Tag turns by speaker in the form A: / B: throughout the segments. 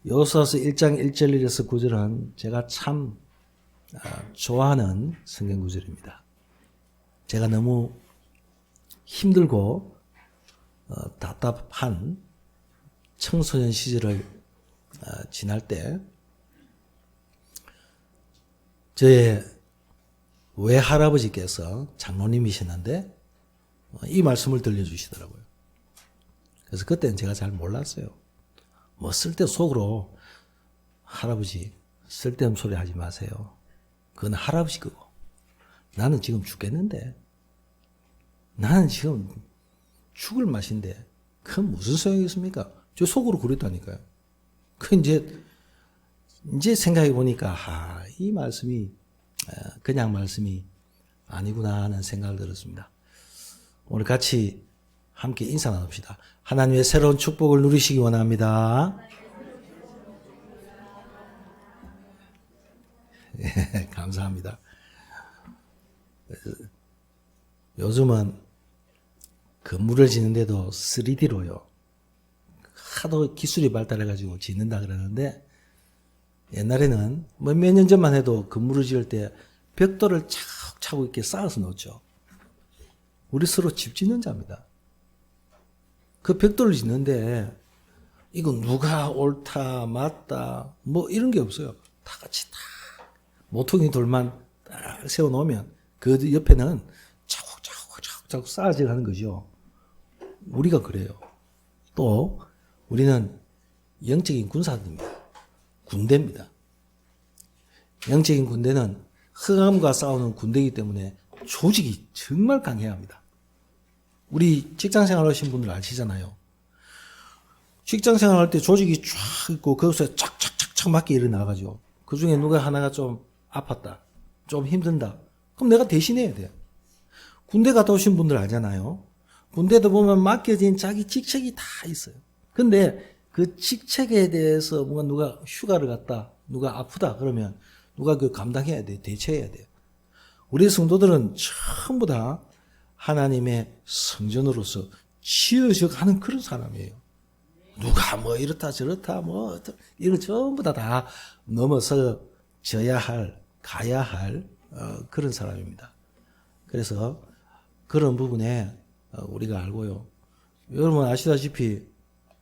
A: 여호수아서 1장 1절 1에서 9절은 제가 참 좋아하는 성경 구절입니다. 제가 너무 힘들고 답답한 청소년 시절을 지날 때 저의 외할아버지께서 장로님이셨는데 이 말씀을 들려주시더라고요. 그래서 그때는 제가 잘 몰랐어요. 뭐 쓸데없는 속으로 할아버지 쓸데없는 소리 하지 마세요. 그건 할아버지 거고 나는 지금 죽겠는데 나는 지금 죽을 맛인데 그건 무슨 소용이겠습니까? 저 속으로 그랬다니까요. 그 이제 생각해 보니까 이 말씀이 그냥 말씀이 아니구나 하는 생각을 들었습니다. 오늘 같이 함께 인사 나눕시다. 하나님의 새로운 축복을 누리시기 원합니다. 예, 감사합니다. 요즘은 건물을 짓는데도 3D로요. 하도 기술이 발달해가지고 짓는다 그러는데 옛날에는 몇 년 전만 해도 건물을 지을 때 벽돌을 차곡차곡 이렇게 쌓아서 놓죠. 우리 서로 집 짓는 자입니다. 그 벽돌을 짓는데 이거 누가 옳다 맞다 뭐 이런 게 없어요. 다 같이 다 모퉁이 돌만 딱 세워놓으면 그 옆에는 차곡차곡 쌓아져 가는 거죠. 우리가 그래요. 또 우리는 영적인 군사입니다. 군대입니다. 영적인 군대는 흑암과 싸우는 군대이기 때문에 조직이 정말 강해야 합니다. 우리 직장생활 하신 분들 아시잖아요. 직장생활 할 때 조직이 쫙 있고 거기서 착착착착 맞게 일어나가지고 그 중에 누가 하나가 좀 아팠다, 좀 힘든다. 그럼 내가 대신해야 돼. 군대 갔다 오신 분들 알잖아요. 군대도 보면 맡겨진 자기 직책이 다 있어요. 근데 그 직책에 대해서 뭔가 누가 휴가를 갔다, 누가 아프다 그러면 누가 그 감당해야 돼, 대처해야 돼요. 우리 성도들은 전부 다 하나님의 성전으로서 지어져 가는 그런 사람이에요. 누가 뭐 이렇다 저렇다 뭐 이런 전부 다 넘어서 져야 할, 가야 할 그런 사람입니다. 그래서 그런 부분에 우리가 알고요. 여러분 아시다시피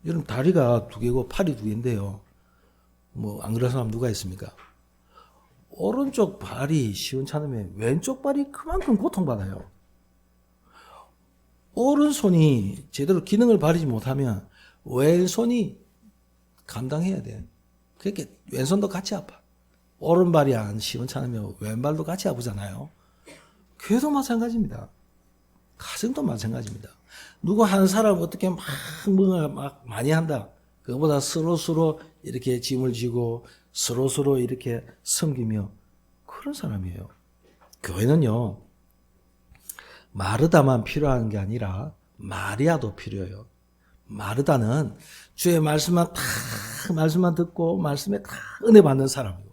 A: 여러분 다리가 2개고 팔이 2개인데요. 뭐 안 그런 사람 누가 있습니까? 오른쪽 발이 시원찮으면 왼쪽 발이 그만큼 고통받아요. 오른손이 제대로 기능을 발휘지 못하면 왼손이 감당해야 돼. 그렇게 왼손도 같이 아파. 오른발이 안 시원찮으면 왼발도 같이 아프잖아요. 교회도 마찬가지입니다. 가정도 마찬가지입니다. 누구 한 사람 어떻게 막 많이 한다. 그거보다 서로 이렇게 짐을 지고 서로 이렇게 섬기며 그런 사람이에요. 교회는요. 마르다만 필요한 게 아니라 마리아도 필요해요. 마르다는 주의 말씀만 듣고 말씀에 다 은혜 받는 사람이고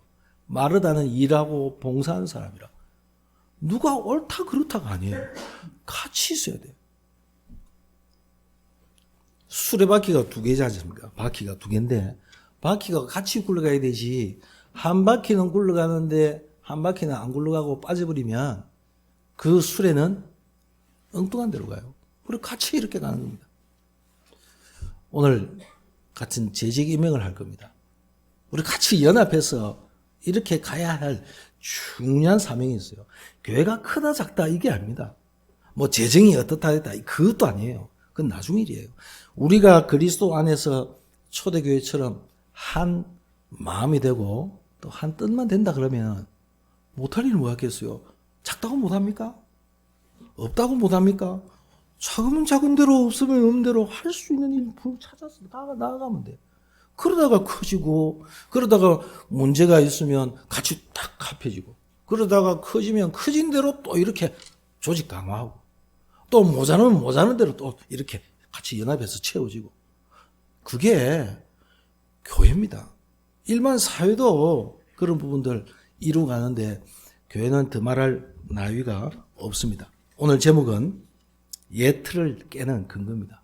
A: 마르다는 일하고 봉사하는 사람이라. 누가 옳다 그렇다가 아니에요. 같이 있어야 돼요. 수레바퀴가 2개지 않습니까? 바퀴가 2개인데 바퀴가 같이 굴러가야 되지. 한 바퀴는 굴러가는데 한 바퀴는 안 굴러가고 빠져버리면 그 수레는 엉뚱한 데로 가요. 그리고 같이 이렇게 가는 겁니다. 오늘 같은 재직 임명을 할 겁니다. 우리 같이 연합해서 이렇게 가야 할 중요한 사명이 있어요. 교회가 크다 작다 이게 아닙니다. 뭐 재정이 어떻다 했다 그것도 아니에요. 그건 나중 일이에요. 우리가 그리스도 안에서 초대교회처럼 한 마음이 되고 또 한 뜻만 된다 그러면 못할 일은 뭐였겠어요? 작다고 못합니까? 없다고 못합니까? 작으면 작은 대로 없으면 없는 대로 할 수 있는 일 찾아서 나아가면 돼. 그러다가 커지고 그러다가 문제가 있으면 같이 딱 합해지고 그러다가 커지면 커진 대로 또 이렇게 조직 강화하고 또 모자라면 모자란 대로 또 이렇게 같이 연합해서 채워지고 그게 교회입니다. 일반 사회도 그런 부분들 이루어가는데 교회는 더말할 나위가 없습니다. 오늘 제목은 예틀을 깨는 근거입니다.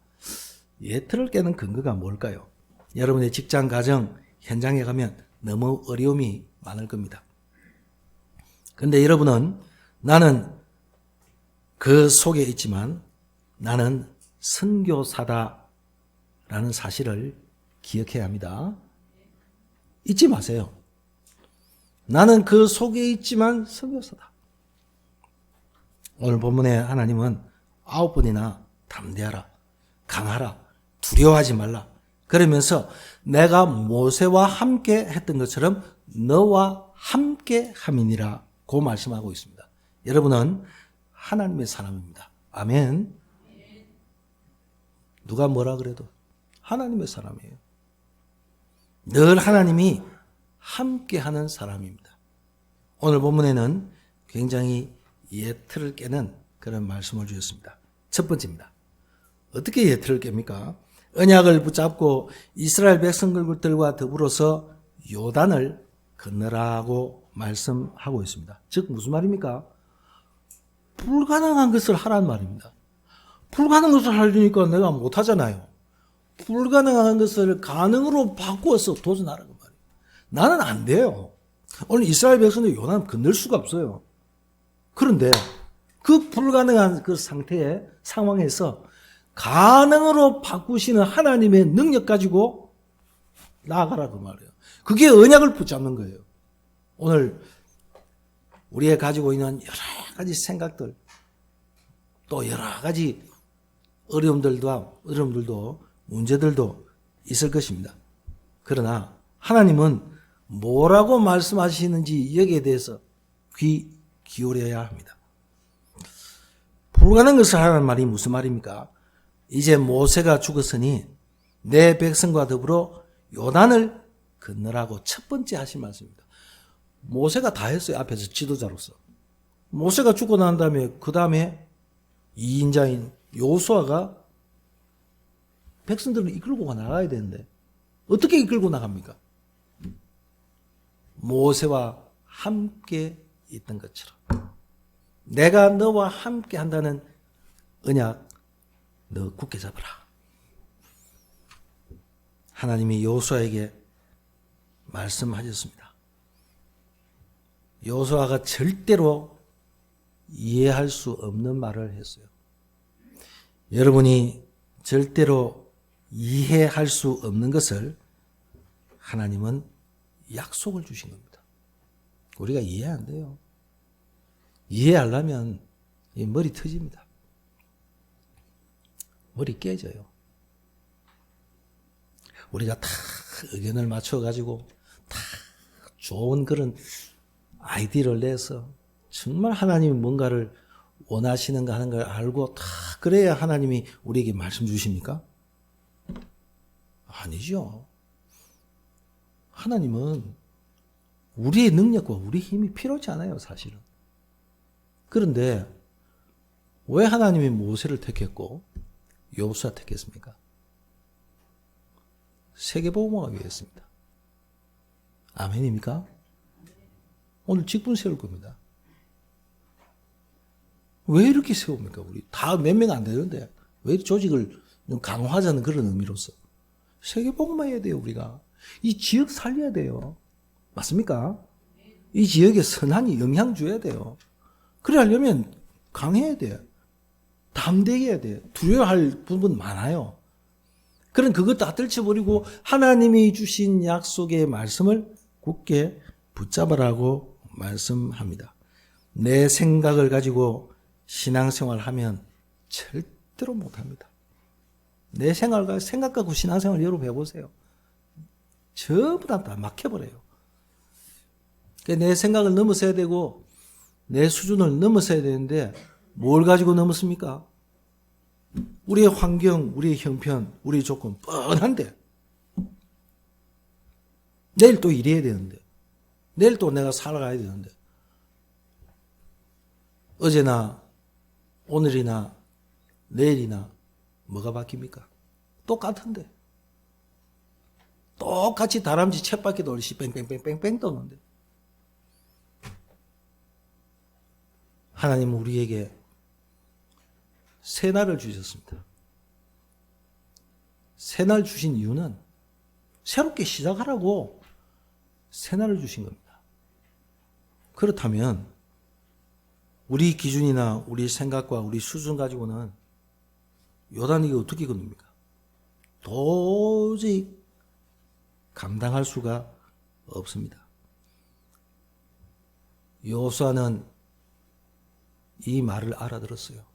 A: 예틀을 깨는 근거가 뭘까요? 여러분의 직장, 가정, 현장에 가면 너무 어려움이 많을 겁니다. 그런데 여러분은 나는 그 속에 있지만 나는 선교사다라는 사실을 기억해야 합니다. 잊지 마세요. 나는 그 속에 있지만 선교사다. 오늘 본문에 하나님은 9번이나 담대하라, 강하라, 두려워하지 말라. 그러면서 내가 모세와 함께 했던 것처럼 너와 함께 함이니라 고 말씀하고 있습니다. 여러분은 하나님의 사람입니다. 아멘. 누가 뭐라 그래도 하나님의 사람이에요. 늘 하나님이 함께하는 사람입니다. 오늘 본문에는 굉장히 예틀을 깨는 그런 말씀을 주셨습니다. 첫 번째입니다. 어떻게 예틀을 깹니까? 언약을 붙잡고 이스라엘 백성들과 더불어서 요단을 건너라고 말씀하고 있습니다. 즉 무슨 말입니까? 불가능한 것을 하란 말입니다. 불가능한 것을 하려니까 내가 못하잖아요. 불가능한 것을 가능으로 바꾸어서 도전하라는 말이에요. 나는 안 돼요. 오늘 이스라엘 백성들 요단 건널 수가 없어요. 그런데 그 불가능한 그 상황에서 가능으로 바꾸시는 하나님의 능력 가지고 나아가라고 말이에요. 그게 언약을 붙잡는 거예요. 오늘 우리가 가지고 있는 여러 가지 생각들, 또 여러 가지 어려움들도 문제들도 있을 것입니다. 그러나 하나님은 뭐라고 말씀하시는지 여기에 대해서 귀 기울여야 합니다. 불가능한 것을 하라는 말이 무슨 말입니까? 이제 모세가 죽었으니 내 백성과 더불어 요단을 건너라고 첫 번째 하신 말씀입니다. 모세가 다 했어요. 앞에서 지도자로서. 모세가 죽고 난 다음에 그 다음에 2인자인 여호수아가 백성들을 이끌고 나가야 되는데 어떻게 이끌고 나갑니까? 모세와 함께 있던 것처럼 내가 너와 함께 한다는 언약 너 굳게 잡아라. 하나님이 여호수아에게 말씀하셨습니다. 여호수아가 절대로 이해할 수 없는 말을 했어요. 여러분이 절대로 이해할 수 없는 것을 하나님은 약속을 주신 겁니다. 우리가 이해 안 돼요. 이해하려면 이 머리 터집니다. 머리 깨져요. 우리가 다 의견을 맞춰가지고 다 좋은 그런 아이디어를 내서 정말 하나님이 뭔가를 원하시는가 하는 걸 알고 다 그래야 하나님이 우리에게 말씀 주십니까? 아니죠. 하나님은 우리의 능력과 우리 힘이 필요하지 않아요, 사실은. 그런데 왜 하나님이 모세를 택했고 여호수아 택했습니까? 세계복음화하기 위해서입니다. 아멘입니까? 오늘 직분 세울 겁니다. 왜 이렇게 세웁니까? 우리 다 몇 명 안 되는데 왜 조직을 좀 강화하자는 그런 의미로서 세계복음화해야 돼요. 우리가 이 지역 살려야 돼요. 맞습니까? 이 지역에 선한이 영향 줘야 돼요. 그래 하려면 강해야 돼요. 담대해야 돼요. 두려워할 부분 많아요. 그런 그것 다 떨쳐버리고 하나님이 주신 약속의 말씀을 굳게 붙잡으라고 말씀합니다. 내 생각을 가지고 신앙생활 하면 절대로 못합니다. 내 생각 갖고 신앙생활 여러분 해보세요. 전부 다 막혀버려요. 내 생각을 넘어서야 되고 내 수준을 넘어서야 되는데 뭘 가지고 넘었습니까? 우리의 환경, 우리의 형편, 우리의 조건 뻔한데 내일 또 일해야 되는데 내일 또 내가 살아가야 되는데 어제나 오늘이나 내일이나 뭐가 바뀝니까? 똑같은데 똑같이 다람쥐 쳇바퀴 돌듯이 뺑뺑뺑뺑뺑 도는데 하나님은 우리에게 새날을 주셨습니다. 새날 주신 이유는 새롭게 시작하라고 새날을 주신 겁니다. 그렇다면 우리 기준이나 우리 생각과 우리 수준 가지고는 요단이 어떻게 건넙니까? 도저히 감당할 수가 없습니다. 여호수아는 이 말을 알아들었어요.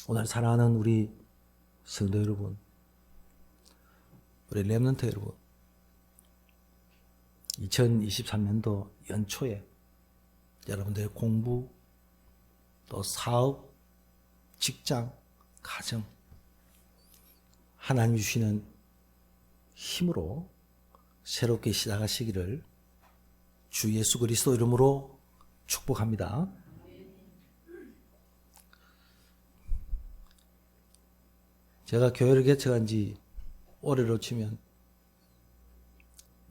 A: 오늘 사랑하는 우리 성도 여러분, 우리 렘넌트 여러분, 2023년도 연초에 여러분들의 공부, 또 사업, 직장, 가정, 하나님 주시는 힘으로 새롭게 시작하시기를 주 예수 그리스도 이름으로 축복합니다. 제가 교회를 개척한 지 올해로 치면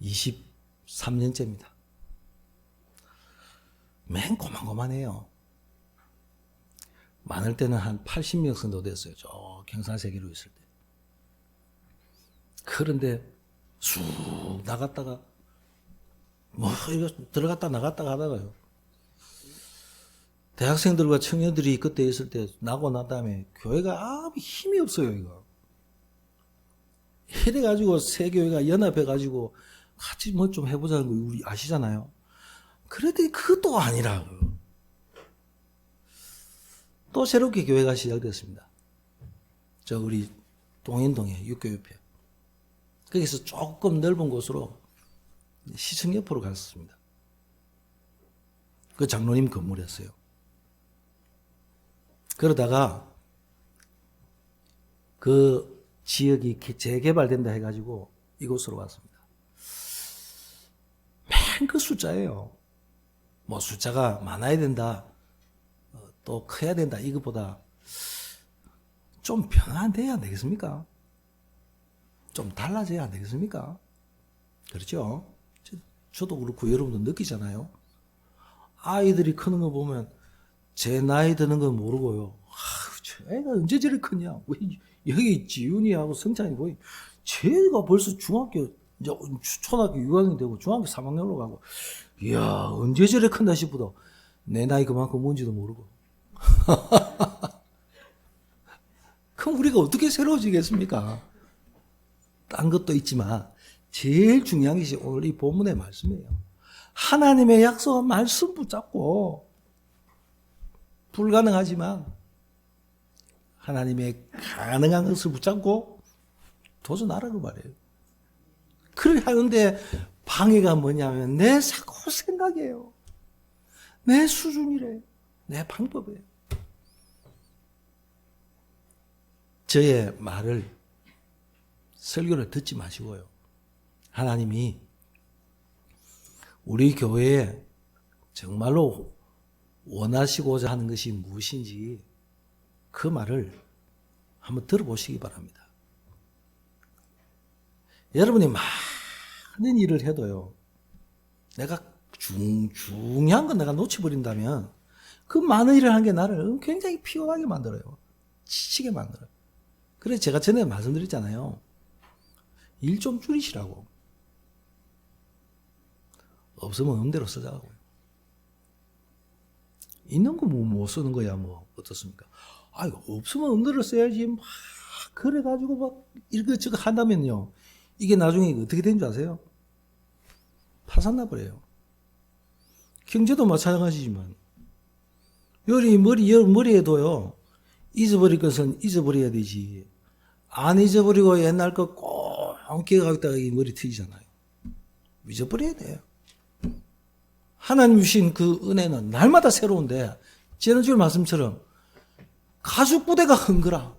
A: 23년째입니다. 맨 고만고만해요. 많을 때는 한 80명 정도 됐어요. 저 경산세계로 있을 때. 그런데 쑥 나갔다가 뭐 이거 들어갔다 나갔다 하다가요. 대학생들과 청년들이 그때 있을 때 나고 난 다음에 교회가 아무 힘이 없어요. 이거. 이래가지고 새 교회가 연합해가지고 같이 뭐 좀 해보자는 거 우리 아시잖아요. 그랬더니 그것도 아니라 또 새롭게 교회가 시작됐습니다. 저 우리 동인동에 육교협회. 거기서 조금 넓은 곳으로 시청 옆으로 갔습니다. 그 장로님 건물이었어요. 그러다가 그 지역이 재개발된다 해가지고 이곳으로 왔습니다. 맨 그 숫자예요. 뭐 숫자가 많아야 된다, 또 커야 된다 이것보다 좀 변화돼야 안 되겠습니까? 좀 달라져야 안 되겠습니까? 그렇죠? 저도 그렇고 여러분도 느끼잖아요. 아이들이 크는 거 보면 제 나이 드는 건 모르고요. 저 애가 언제 저리 크냐? 여기 지훈이하고 성찬이 보이. 쟤가 벌써 중학교, 이제 초등학교 6학년 되고 중학교 3학년으로 가고, 이야, 언제 저리 큰다 싶어도 내 나이 그만큼 뭔지도 모르고. 그럼 우리가 어떻게 새로워지겠습니까? 딴 것도 있지만 제일 중요한 것이 오늘 이 본문의 말씀이에요. 하나님의 약속은 말씀 붙잡고 불가능하지만 하나님의 가능한 것을 붙잡고 도전하라고 말해요. 그렇게 하는데 방해가 뭐냐면 내 사고 생각이에요. 내 수준이래. 내 방법이에요. 저의 말을, 설교를 듣지 마시고요. 하나님이 우리 교회에 정말로 원하시고자 하는 것이 무엇인지 그 말을 한번 들어보시기 바랍니다. 여러분이 많은 일을 해도요, 내가 중요한 건 내가 놓쳐버린다면 그 많은 일을 한 게 나를 굉장히 피곤하게 만들어요. 지치게 만들어요. 그래서 제가 전에 말씀드렸잖아요. 일 좀 줄이시라고. 없으면 없는 대로 쓰자고요. 있는 거 못 쓰는 거야 뭐 어떻습니까? 아, 없으면 없는 대로 써야지. 막 그래가지고 막 이것저것 한다면요, 이게 나중에 어떻게 되는 줄 아세요? 파산나 버려요. 경제도 마찬가지지만 머리에도요, 잊어버릴 것은 잊어버려야 되지. 안 잊어버리고 옛날 거 꼭 기억하고 있다가 이 머리 트이잖아요. 잊어버려야 돼요. 하나님 주신 그 은혜는 날마다 새로운데, 지난주 말씀처럼 가죽 부대가 흥거라.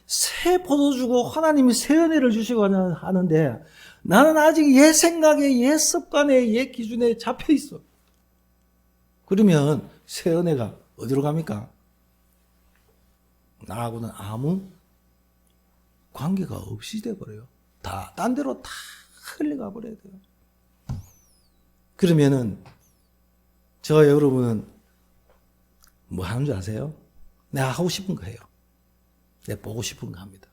A: 새 포도주고 하나님이 새 은혜를 주시고 하는데 나는 아직 옛 생각에, 옛 습관에, 옛 기준에 잡혀 있어. 그러면 새 은혜가 어디로 갑니까? 나하고는 아무 관계가 없이 돼버려요. 다 딴 데로 다 흘러가 버려야 돼요. 그러면은 저와 여러분은 뭐 하는 줄 아세요? 내가 하고 싶은 거 해요. 내가 보고 싶은 거 합니다.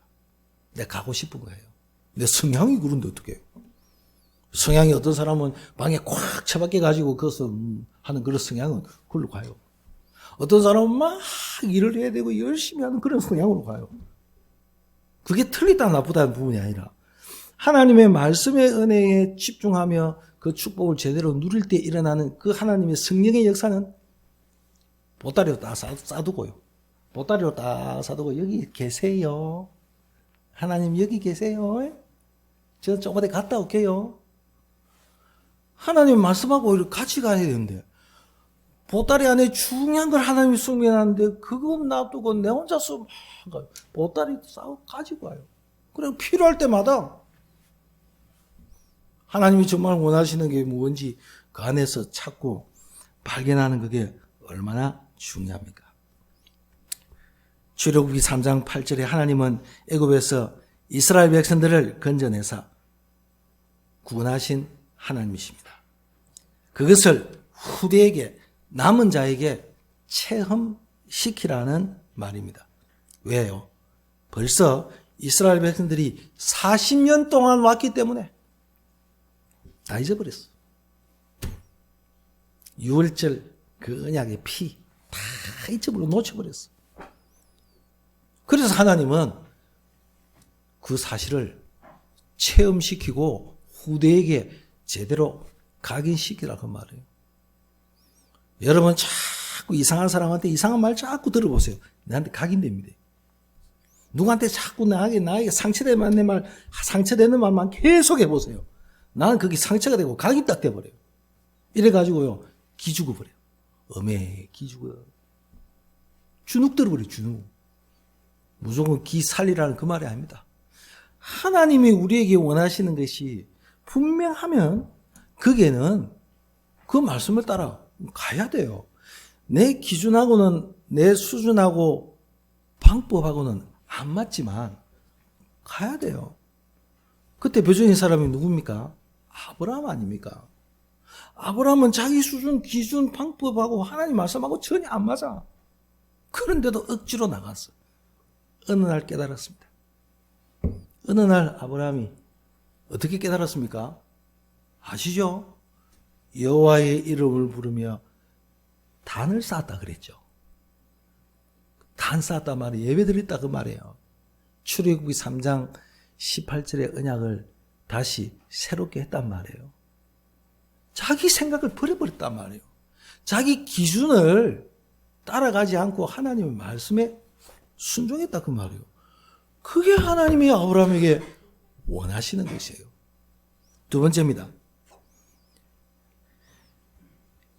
A: 내가 가고 싶은 거 해요. 내 성향이 그런데 어떻게? 성향이 어떤 사람은 방에 꽉 처박혀 가지고 그것을 하는 그런 성향은 그걸로 가요. 어떤 사람은 막 일을 해야 되고 열심히 하는 그런 성향으로 가요. 그게 틀리다 나쁘다는 부분이 아니라 하나님의 말씀의 은혜에 집중하며 그 축복을 제대로 누릴 때 일어나는 그 하나님의 성령의 역사는 보따리로 딱 싸두고요. 보따리로 딱 싸두고 여기 계세요. 하나님 여기 계세요. 저 조금 어디 갔다 올게요. 하나님 말씀하고 같이 가야 되는데 보따리 안에 중요한 걸 하나님이 숙면하는데 그건 놔두고 내 혼자서 막 보따리 싸고 가지고 와요. 그리고 필요할 때마다 하나님이 정말 원하시는 게 뭔지 그 안에서 찾고 발견하는 그게 얼마나 중요합니까? 출애굽기 3장 8절에 하나님은 애굽에서 이스라엘 백성들을 건져내사 구원하신 하나님이십니다. 그것을 후대에게 남은 자에게 체험시키라는 말입니다. 왜요? 벌써 이스라엘 백성들이 40년 동안 왔기 때문에 다 잊어버렸어. 6월절 그 언약의 피 다 잊어버리고 놓쳐버렸어. 그래서 하나님은 그 사실을 체험시키고 후대에게 제대로 각인시키라고 말해요. 여러분 자꾸 이상한 사람한테 이상한 말 자꾸 들어보세요. 나한테 각인됩니다. 누구한테 자꾸 나에게 상처되는 말만 계속 해보세요. 나는 그게 상처가 되고 각이 딱 돼버려요. 이래가지고요, 기죽어 버려요. 기죽어. 주눅 들어버려요, 주눅. 무조건 기 살리라는 그 말이 아닙니다. 하나님이 우리에게 원하시는 것이 분명하면, 거기에는 그 말씀을 따라 가야 돼요. 내 기준하고는, 내 수준하고, 방법하고는 안 맞지만, 가야 돼요. 그때 벼종인 사람이 누굽니까? 아브라함 아닙니까? 아브라함은 자기 수준, 기준, 방법하고 하나님 말씀하고 전혀 안 맞아. 그런데도 억지로 나갔어. 어느 날 깨달았습니다. 어느 날 아브라함이 어떻게 깨달았습니까? 아시죠? 여호와의 이름을 부르며 단을 쌓았다 그랬죠. 단 쌓았다 말이 예배드렸다 그 말이에요. 출애굽기 3장 18절의 언약을 다시 새롭게 했단 말이에요. 자기 생각을 버려버렸단 말이에요. 자기 기준을 따라가지 않고 하나님의 말씀에 순종했다 그 말이에요. 그게 하나님이 아브라함에게 원하시는 것이에요. 두 번째입니다.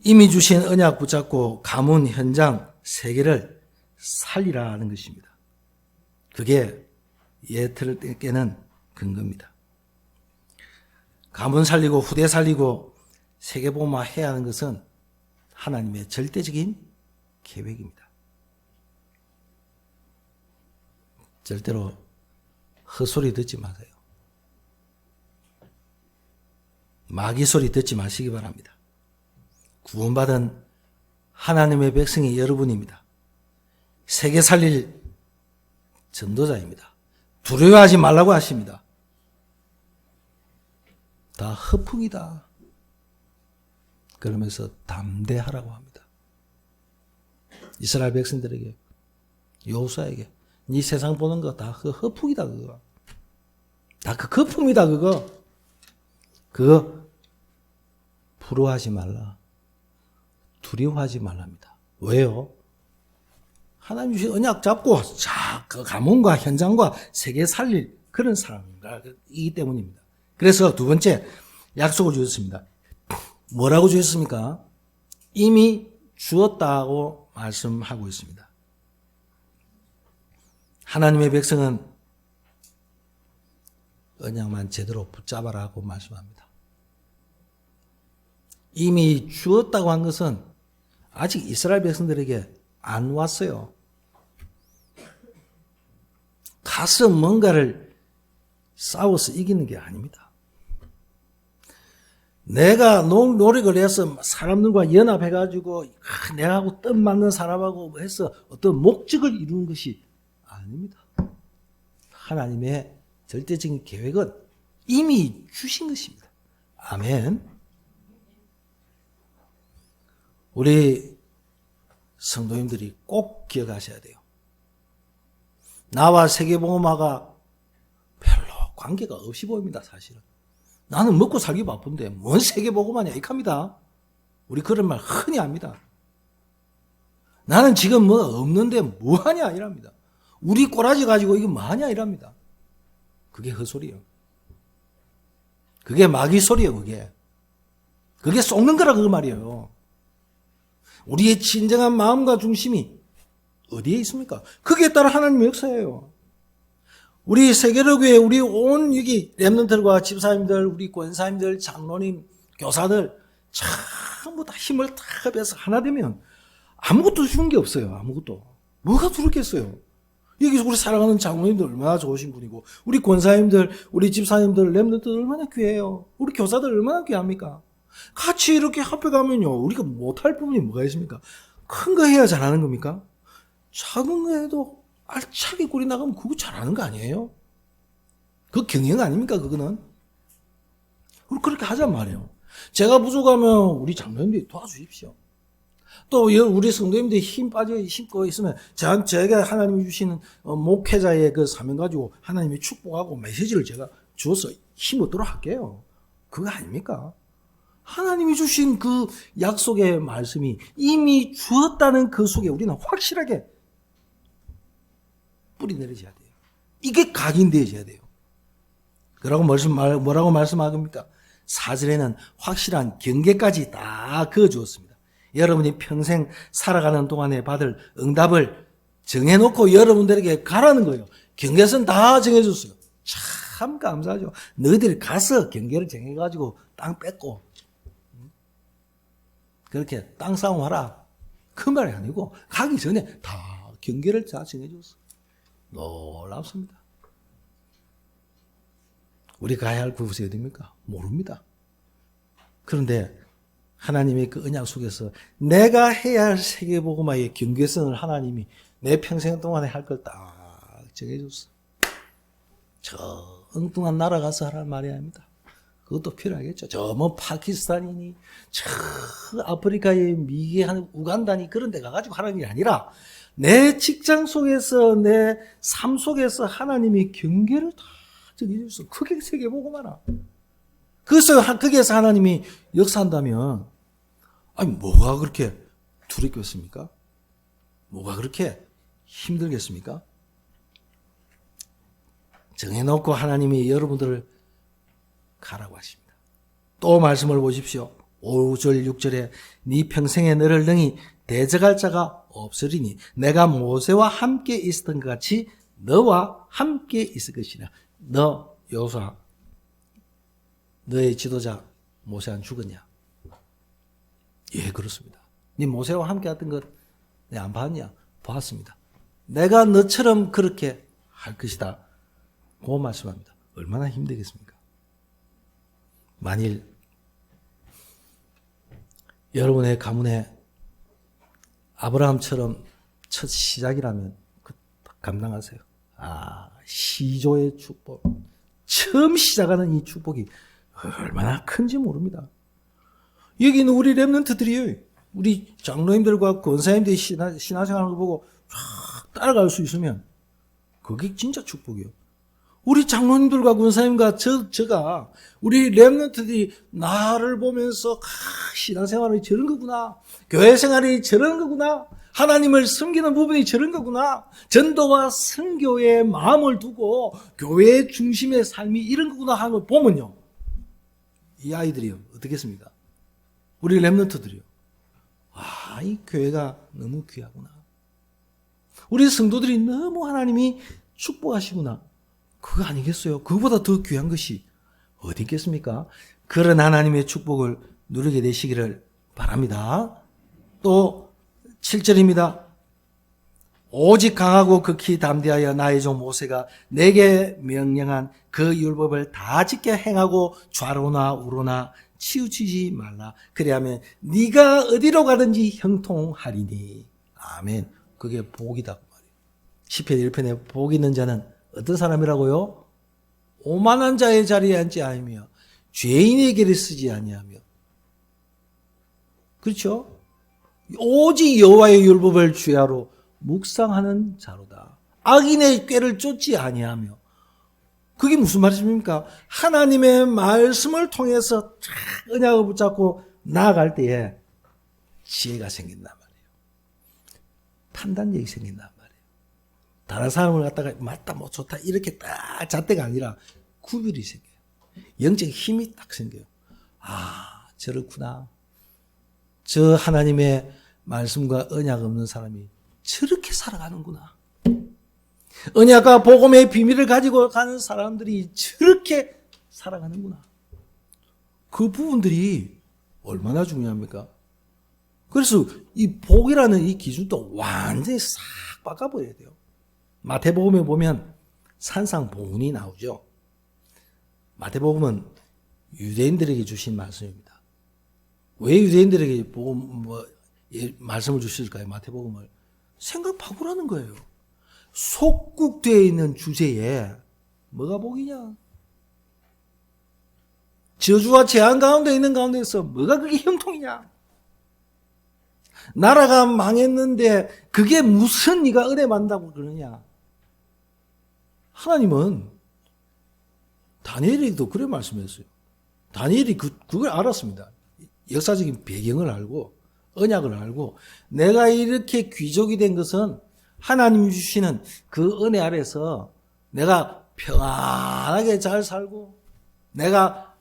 A: 이미 주신 언약 붙잡고 가문 현장 세계를 살리라는 것입니다. 그게 예틀을 깨는 근거입니다. 가문 살리고 후대 살리고 세계복음화 해야 하는 것은 하나님의 절대적인 계획입니다. 절대로 헛소리 듣지 마세요. 마귀 소리 듣지 마시기 바랍니다. 구원받은 하나님의 백성이 여러분입니다. 세계 살릴 전도자입니다. 두려워하지 말라고 하십니다. 다 허풍이다. 그러면서 담대하라고 합니다. 이스라엘 백성들에게, 여호수아에게 네 세상 보는 거 다 그 허풍이다 그거. 다 그 거품이다 그거. 그거 부러워하지 말라. 두려워하지 말랍니다. 왜요? 하나님 주신 언약 잡고 그 가문과 현장과 세계 살릴 그런 사람이기 때문입니다. 그래서 두 번째 약속을 주셨습니다. 뭐라고 주셨습니까? 이미 주었다고 말씀하고 있습니다. 하나님의 백성은 언약만 제대로 붙잡아라고 말씀합니다. 이미 주었다고 한 것은 아직 이스라엘 백성들에게 안 왔어요. 가서 뭔가를 싸워서 이기는 게 아닙니다. 내가 노력을 해서 사람들과 연합해가지고 내하고 뜻 맞는 사람하고 해서 어떤 목적을 이루는 것이 아닙니다. 하나님의 절대적인 계획은 이미 주신 것입니다. 아멘. 우리 성도님들이 꼭 기억하셔야 돼요. 나와 세계복음화가 별로 관계가 없이 보입니다, 사실은. 나는 먹고 살기 바쁜데 뭔 세계복음화냐 이겁니다. 우리 그런 말 흔히 합니다. 나는 지금 뭐 없는데 뭐하냐 이랍니다. 우리 꼬라지 가지고 이거 뭐하냐 이랍니다. 그게 헛소리예요. 그게 마귀 소리예요. 그게 속는 거라 그 말이에요. 우리의 진정한 마음과 중심이 어디에 있습니까? 거기에 따라 하나님의 역사예요. 우리 세계로교회 우리 온 여기 렘넌트들과 집사님들, 우리 권사님들, 장로님, 교사들 전부 다 힘을 다 합해서 하나 되면 아무것도 주는 게 없어요. 아무것도. 뭐가 두렵겠어요? 여기서 우리 사랑하는 장로님들 얼마나 좋으신 분이고, 우리 권사님들, 우리 집사님들, 렘넌트들 얼마나 귀해요. 우리 교사들 얼마나 귀합니까? 같이 이렇게 합해가면요, 우리가 못할 부분이 뭐가 있습니까? 큰 거 해야 잘하는 겁니까? 작은 거 해도 알차게 꾸리 나가면 그거 잘하는 거 아니에요? 그 경영 아닙니까, 그거는? 우리 그렇게 하잔 말이에요. 제가 부족하면 우리 장로님들이 도와주십시오. 또 우리 성도님들이 힘 빠져 있으면 제가 하나님이 주시는 목회자의 그 사명 가지고 하나님이 축복하고 메시지를 제가 주어서 힘 얻도록 할게요. 그거 아닙니까? 하나님이 주신 그 약속의 말씀이 이미 주었다는 그 속에 우리는 확실하게 뿌리 내려져야 돼요. 이게 각인되어져야 돼요. 뭐라고 말씀하겁니까? 4절에는 확실한 경계까지 다 그어주었습니다. 여러분이 평생 살아가는 동안에 받을 응답을 정해놓고 여러분들에게 가라는 거예요. 경계선 다 정해줬어요. 참 감사하죠. 너희들이 가서 경계를 정해가지고 땅 뺏고 그렇게 땅 싸움 하라. 그 말이 아니고 가기 전에 다 경계를 다 정해줬어. 놀랍습니다. 우리 가야 할 그곳이 어디입니까? 모릅니다. 그런데 하나님의 그 언약 속에서 내가 해야 할 세계복음화의 경계선을 하나님이 내 평생 동안에 할 걸 딱 정해줬어. 저 엉뚱한 나라 가서 하라는 말이 아닙니다. 그것도 필요하겠죠. 저 뭐 파키스탄이니 저 아프리카의 미개한 우간다니 그런 데 가가지고 하라는 게 아니라 내 직장 속에서 내 삶 속에서 하나님이 경계를 다 정해줬어. 그게 세계복음화라. 거기에서 하나님이 역사한다면 아니 뭐가 그렇게 두렵겠습니까? 뭐가 그렇게 힘들겠습니까? 정해놓고 하나님이 여러분들을 가라고 하십니다. 또 말씀을 보십시오. 5절 6절에 네 평생에 너를 능히 대적할 자가 없으리니 내가 모세와 함께 있었던 것 같이 너와 함께 있을 것이라. 너 여호수아 너의 지도자 모세는 죽었냐? 예, 그렇습니다. 네 모세와 함께 했던 것 네, 안 봤냐? 봤습니다. 내가 너처럼 그렇게 할 것이다. 그 말씀합니다. 얼마나 힘들겠습니까? 만일 여러분의 가문에 아브라함처럼 첫 시작이라면 감당하세요. 시조의 축복. 처음 시작하는 이 축복이 얼마나 큰지 모릅니다. 여기는 우리 렘넌트들이에요. 우리 장로님들과 권사님들이 신앙생활을 보고 쫙 따라갈 수 있으면 그게 진짜 축복이에요. 우리 장로님들과 권사님과 저가 우리 렘넌트들이 나를 보면서 신앙생활이 저런 거구나. 교회 생활이 저런 거구나. 하나님을 섬기는 부분이 저런 거구나. 전도와 선교에 마음을 두고 교회 중심의 삶이 이런 거구나 하는 걸 보면요. 이 아이들이요. 어떻겠습니까? 우리 렘넌트들이요. 이 교회가 너무 귀하구나. 우리 성도들이 너무 하나님이 축복하시구나. 그거 아니겠어요? 그거보다 더 귀한 것이 어디 있겠습니까? 그런 하나님의 축복을 누리게 되시기를 바랍니다. 또 7절입니다. 오직 강하고 극히 담대하여 나의 종 모세가 내게 명령한 그 율법을 다 지켜 행하고 좌로나 우로나 치우치지 말라. 그래야면 네가 어디로 가든지 형통하리니. 아멘. 그게 복이다 그 말이에요. 시편 1편에 복 있는 자는 어떤 사람이라고요? 오만한 자의 자리에 앉지 아니하며 죄인의 길을 쓰지 아니하며. 그렇죠? 오직 여호와의 율법을 주야로 묵상하는 자로다. 악인의 꾀를 쫓지 아니하며. 그게 무슨 말씀입니까? 하나님의 말씀을 통해서 언약을 붙잡고 나아갈 때에 지혜가 생긴단 말이에요. 판단력이 생긴단 말이에요. 다른 사람을 갖다가 맞다 뭐 좋다 이렇게 딱 잣대가 아니라 구별이 생겨요. 영적 힘이 딱 생겨요. 아, 저렇구나. 저 하나님의 말씀과 언약 없는 사람이 저렇게 살아가는구나. 언약과 복음의 비밀을 가지고 가는 사람들이 저렇게 살아가는구나. 그 부분들이 얼마나 중요합니까? 그래서 이 복이라는 이 기준도 완전히 싹 바꿔버려야 돼요. 마태복음에 보면 산상보훈이 나오죠. 마태복음은 유대인들에게 주신 말씀입니다. 왜 유대인들에게 복음 말씀을 주실까요? 마태복음을 생각 바꾸라는 거예요. 속국되어 있는 주제에 뭐가 복이냐? 저주와 재앙 가운데 있는 가운데서 뭐가 그게 형통이냐? 나라가 망했는데 그게 무슨 네가 은혜 받는다고 그러느냐? 하나님은 다니엘에게도 그래 말씀했어요. 다니엘이 그걸 알았습니다. 역사적인 배경을 알고 언약을 알고 내가 이렇게 귀족이 된 것은 하나님이 주시는 그 은혜 아래서 내가 평안하게 잘 살고 내가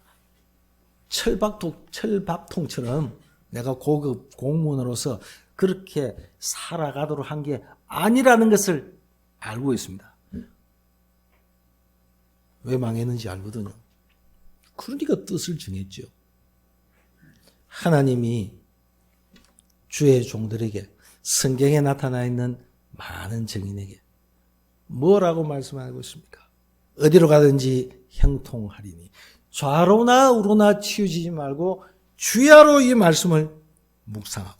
A: 철밥통처럼 내가 고급 공무원으로서 그렇게 살아가도록 한 게 아니라는 것을 알고 있습니다. 왜 망했는지 알거든요. 그러니까 뜻을 정했죠. 하나님이 주의 종들에게 성경에 나타나 있는 많은 증인에게 뭐라고 말씀하고 있습니까? 어디로 가든지 형통하리니 좌로나 우로나 치우치지 말고 주야로 이 말씀을 묵상하고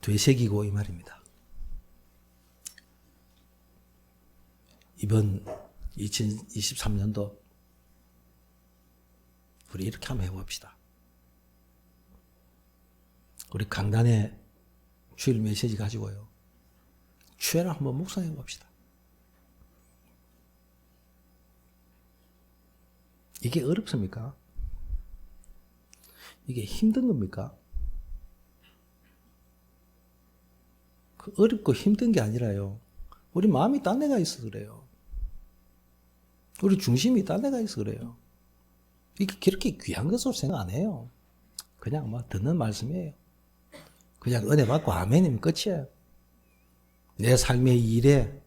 A: 되새기고 이 말입니다. 이번 2023년도 우리 이렇게 한번 해봅시다. 우리 강단에 주일 메시지 가지고요. 주야를 한번 묵상해 봅시다. 이게 어렵습니까? 이게 힘든 겁니까? 그 어렵고 힘든 게 아니라요. 우리 마음이 딴 데가 있어서 그래요. 우리 중심이 딴 데가 있어서 그래요. 이게 그렇게 귀한 것으로 생각 안 해요. 그냥 막 듣는 말씀이에요. 그냥 은혜 받고 아멘이면 끝이에요. 내 삶의 일에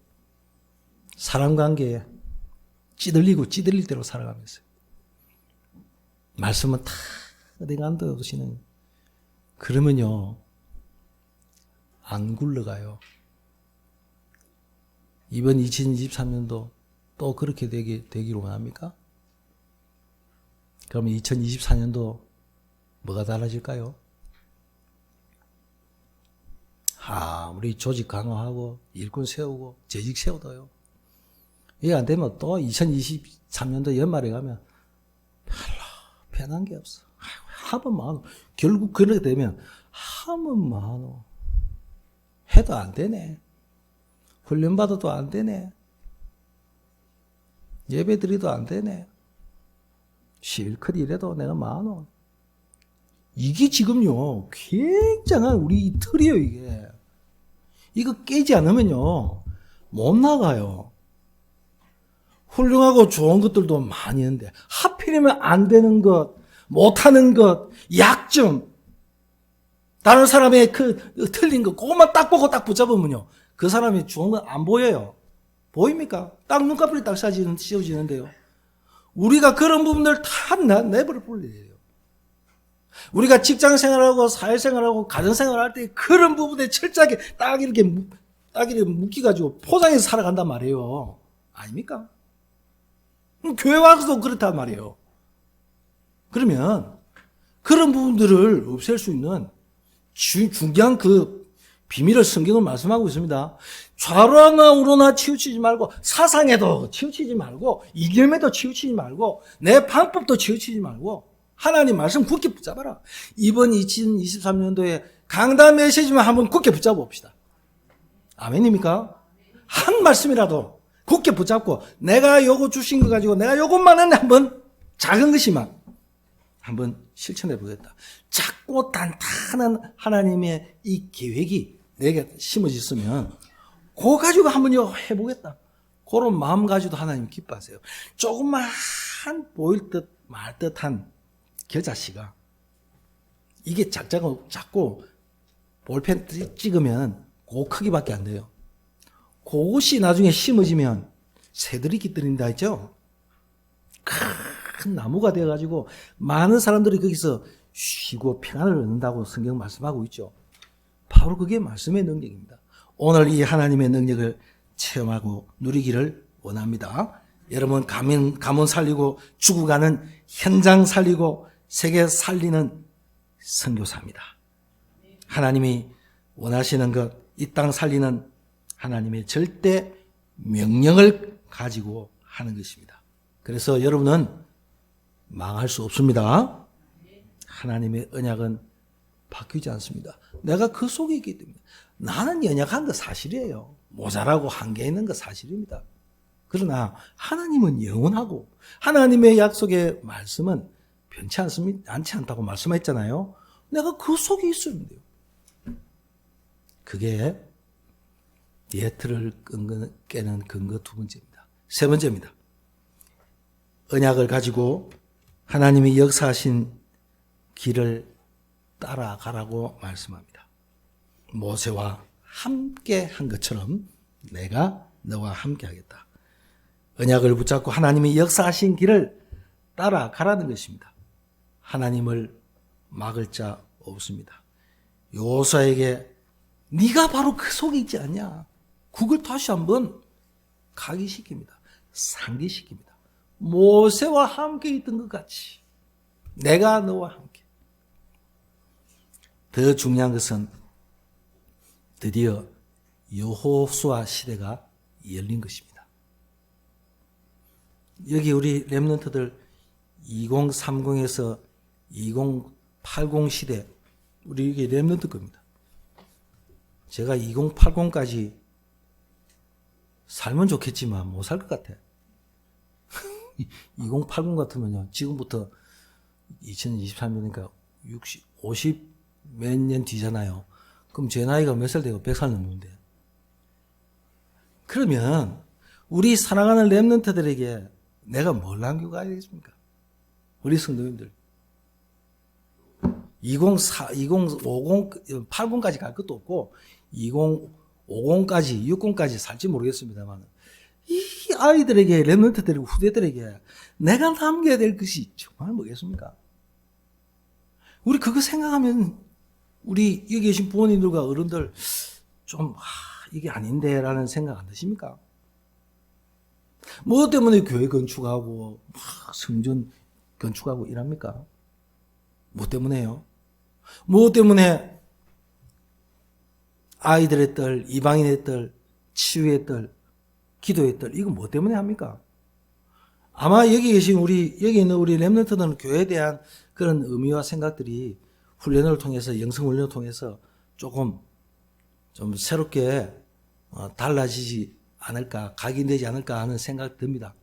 A: 사람 관계에 찌들릴 대로 살아가면서 말씀은 다 어디 간데 없으시는 그러면요 안 굴러가요. 이번 2023년도 또 그렇게 되기를 원합니까? 그러면 2024년도 뭐가 달라질까요? 우리 조직 강화하고 일꾼 세우고 재직 세우도요. 이게 안 되면 또 2023년도 연말에 가면 별로 편한 게 없어. 하면 많어. 결국 그렇게 되면 하면 많어. 해도 안 되네. 훈련 받아도 안 되네. 예배 드리도 안 되네. 실컷 이래도 내가 많어. 이게 지금요 굉장한 우리 틀이에요. 이게 이거 깨지 않으면요 못 나가요. 훌륭하고 좋은 것들도 많이 있는데 하필이면 안 되는 것, 못하는 것, 약점, 다른 사람의 그 틀린 거 그것만 딱 보고 딱 붙잡으면요 그 사람이 좋은 건 안 보여요. 보입니까? 딱 눈꺼풀이 딱 씌워지는데요. 우리가 그런 부분들 다 내버려 버려요. 우리가 직장 생활하고 사회 생활하고 가정 생활할 때 그런 부분에 철저하게 딱 이렇게 묶여가지고 포장해서 살아간단 말이에요. 아닙니까? 교회 와서도 그렇단 말이에요. 그러면 그런 부분들을 없앨 수 있는 중요한 그 비밀을 성경은 말씀하고 있습니다. 좌로나 우로나 치우치지 말고, 사상에도 치우치지 말고, 이념에도 치우치지 말고, 내 방법도 치우치지 말고, 하나님 말씀 굳게 붙잡아라. 이번 2023년도에 강단 메시지만 한번 굳게 붙잡아 봅시다. 아멘입니까? 한 말씀이라도 굳게 붙잡고, 내가 요거 주신 거 가지고 내가 요것만은 한번 작은 것이만 한번 실천해 보겠다. 작고 단단한 하나님의 이 계획이 내게 심어졌으면 그거 가지고 한번 해보겠다. 그런 마음 가지고도 하나님 기뻐하세요. 조그만 보일 듯 말 듯한 겨자씨가 이게 작고 볼펜 찍으면 그 크기밖에 안 돼요. 그것이 나중에 심어지면 새들이 깃들인다 했죠. 큰 나무가 되어가지고 많은 사람들이 거기서 쉬고 평안을 얻는다고 성경 말씀하고 있죠. 바로 그게 말씀의 능력입니다. 오늘 이 하나님의 능력을 체험하고 누리기를 원합니다. 여러분 가문 살리고 죽어가는 현장 살리고 세계 살리는 선교사입니다. 하나님이 원하시는 것, 이 땅 살리는 하나님의 절대 명령을 가지고 하는 것입니다. 그래서 여러분은 망할 수 없습니다. 하나님의 언약은 바뀌지 않습니다. 내가 그 속에 있기 때문에. 나는 연약한 거 사실이에요. 모자라고 한계 있는 거 사실입니다. 그러나 하나님은 영원하고 하나님의 약속의 말씀은 변치 않지 않다고 말씀했잖아요. 내가 그 속에 있으면 돼요. 그게 예틀을 깨는 근거 두 번째입니다. 세 번째입니다. 언약을 가지고 하나님이 역사하신 길을 따라가라고 말씀합니다. 모세와 함께 한 것처럼 내가 너와 함께 하겠다. 언약을 붙잡고 하나님이 역사하신 길을 따라가라는 것입니다. 하나님을 막을 자 없습니다. 여호수아에게 네가 바로 그 속에 있지 않냐. 그걸 다시 한번 각인시킵니다. 상기시킵니다. 모세와 함께 있던 것 같이 내가 너와 함께. 더 중요한 것은 드디어 여호수아 시대가 열린 것입니다. 여기 우리 렘넌트들 2030에서 2080 시대 우리 이게 렘넌트 겁니다. 제가 2080까지 살면 좋겠지만 못 살 것 같아. 2080 같으면요. 지금부터 2023년이니까 50 몇 년 뒤잖아요. 그럼 제 나이가 몇 살 되고 100살 넘는데. 그러면 우리 사랑하는 렘넌트들에게 내가 뭘 남겨가야 되겠습니까? 우리 성도님들. 80까지 갈 것도 없고 2050까지 60까지 살지 모르겠습니다만 이 아이들에게 렘넌트들 후대들에게 내가 남겨야 될 것이 정말 뭐겠습니까? 우리 그거 생각하면 우리 여기 계신 부모님들과 어른들 좀 이게 아닌데 라는 생각 안 드십니까? 뭐 때문에 교회 건축하고 성전 건축하고 이랍니까? 뭐 때문에요? 뭐 때문에 아이들의 딸, 이방인의 딸, 치유의 딸, 기도의 딸, 이거 뭐 때문에 합니까? 아마 여기 있는 우리 렘넌트들은 교회에 대한 그런 의미와 생각들이 훈련을 통해서, 영성 훈련을 통해서 조금 좀 새롭게 달라지지 않을까, 각인되지 않을까 하는 생각이 듭니다.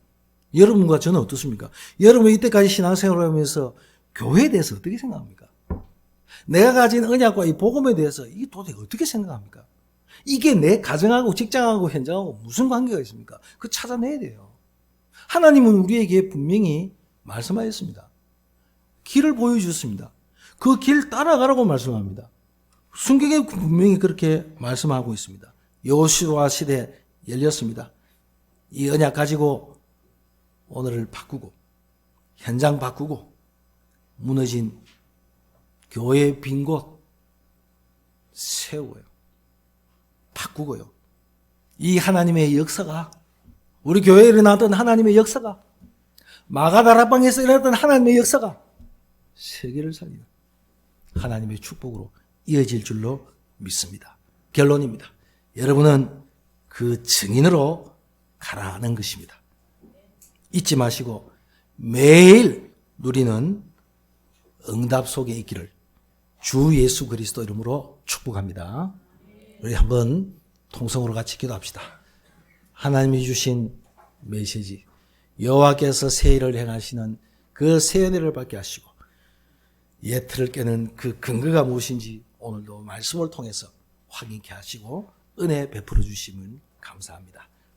A: 여러분과 저는 어떻습니까? 여러분 이때까지 신앙생활을 하면서 교회에 대해서 어떻게 생각합니까? 내가 가진 언약과 이 복음에 대해서 이게 도대체 어떻게 생각합니까? 이게 내 가정하고 직장하고 현장하고 무슨 관계가 있습니까? 그거 찾아내야 돼요. 하나님은 우리에게 분명히 말씀하셨습니다. 길을 보여주셨습니다. 그 길 따라가라고 말씀합니다. 성경에 분명히 그렇게 말씀하고 있습니다. 여호수아 시대 열렸습니다. 이 언약 가지고 오늘을 바꾸고 현장 바꾸고 무너진 교회의 빈 곳 세우고요. 바꾸고요. 이 하나님의 역사가 우리 교회에 일어나던 하나님의 역사가 마가다락방에서 일어났던 하나님의 역사가 세계를 살리는 하나님의 축복으로 이어질 줄로 믿습니다. 결론입니다. 여러분은 그 증인으로 가라는 것입니다. 잊지 마시고 매일 누리는 응답 속에 있기를 주 예수 그리스도 이름으로 축복합니다. 우리 한번 통성으로 같이 기도합시다. 하나님이 주신 메시지, 여호와께서 새 일을 행하시는 그 새 은혜를 받게 하시고 옛 틀을 깨는 그 근거가 무엇인지 오늘도 말씀을 통해서 확인케 하시고 은혜 베풀어 주시면 감사합니다.